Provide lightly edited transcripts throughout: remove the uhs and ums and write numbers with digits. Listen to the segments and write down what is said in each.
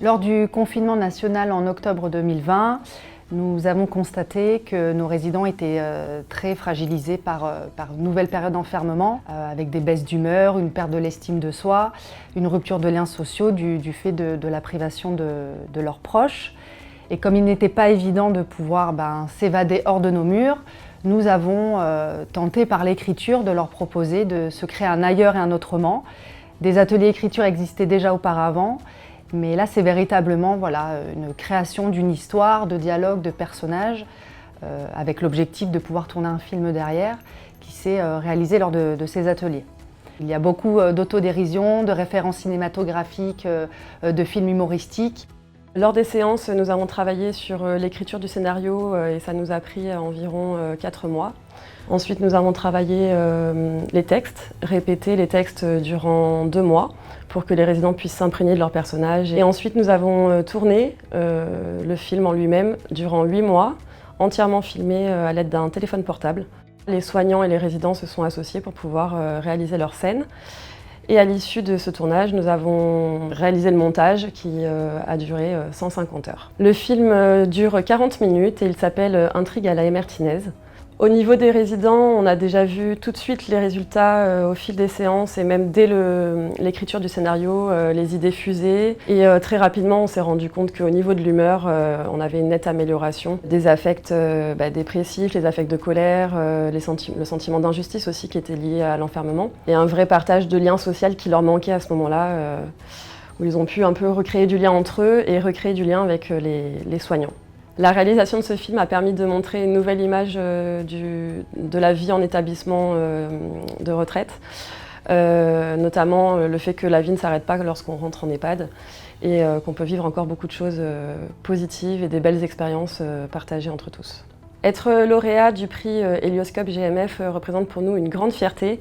Lors du confinement national en octobre 2020, nous avons constaté que nos résidents étaient très fragilisés par une nouvelle période d'enfermement, avec des baisses d'humeur, une perte de l'estime de soi, une rupture de liens sociaux du fait de la privation de leurs proches. Et comme il n'était pas évident de pouvoir s'évader hors de nos murs, nous avons tenté par l'écriture de leur proposer de se créer un ailleurs et un autrement. Des ateliers écriture existaient déjà auparavant, mais là c'est véritablement une création d'une histoire, de dialogue, de personnages, avec l'objectif de pouvoir tourner un film derrière, qui s'est réalisé lors de ces ateliers. Il y a beaucoup d'autodérision, de références cinématographiques, de films humoristiques. Lors des séances, nous avons travaillé sur l'écriture du scénario et ça nous a pris environ 4 mois. Ensuite, nous avons travaillé les textes, répété les textes durant 2 mois pour que les résidents puissent s'imprégner de leurs personnages. Et ensuite, nous avons tourné le film en lui-même durant 8 mois, entièrement filmé à l'aide d'un téléphone portable. Les soignants et les résidents se sont associés pour pouvoir réaliser leurs scènes. Et à l'issue de ce tournage, nous avons réalisé le montage qui a duré 150 heures. Le film dure 40 minutes et il s'appelle Intrigue à la Martinez. Au niveau des résidents, on a déjà vu tout de suite les résultats au fil des séances et même dès l'écriture du scénario, les idées fusées. Et très rapidement, on s'est rendu compte qu'au niveau de l'humeur, on avait une nette amélioration. Des affects dépressifs, les affects de colère, le sentiment d'injustice aussi qui était lié à l'enfermement. Et un vrai partage de lien social qui leur manquait à ce moment-là, où ils ont pu un peu recréer du lien entre eux et recréer du lien avec les soignants. La réalisation de ce film a permis de montrer une nouvelle image de la vie en établissement de retraite, notamment le fait que la vie ne s'arrête pas lorsqu'on rentre en EHPAD et qu'on peut vivre encore beaucoup de choses positives et des belles expériences partagées entre tous. Être lauréat du prix Hélioscope GMF représente pour nous une grande fierté.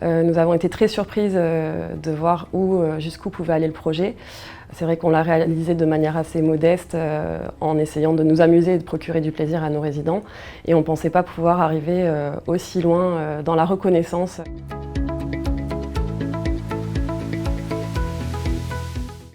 Nous avons été très surprises de voir jusqu'où pouvait aller le projet. C'est vrai qu'on l'a réalisé de manière assez modeste en essayant de nous amuser et de procurer du plaisir à nos résidents. Et on ne pensait pas pouvoir arriver aussi loin dans la reconnaissance.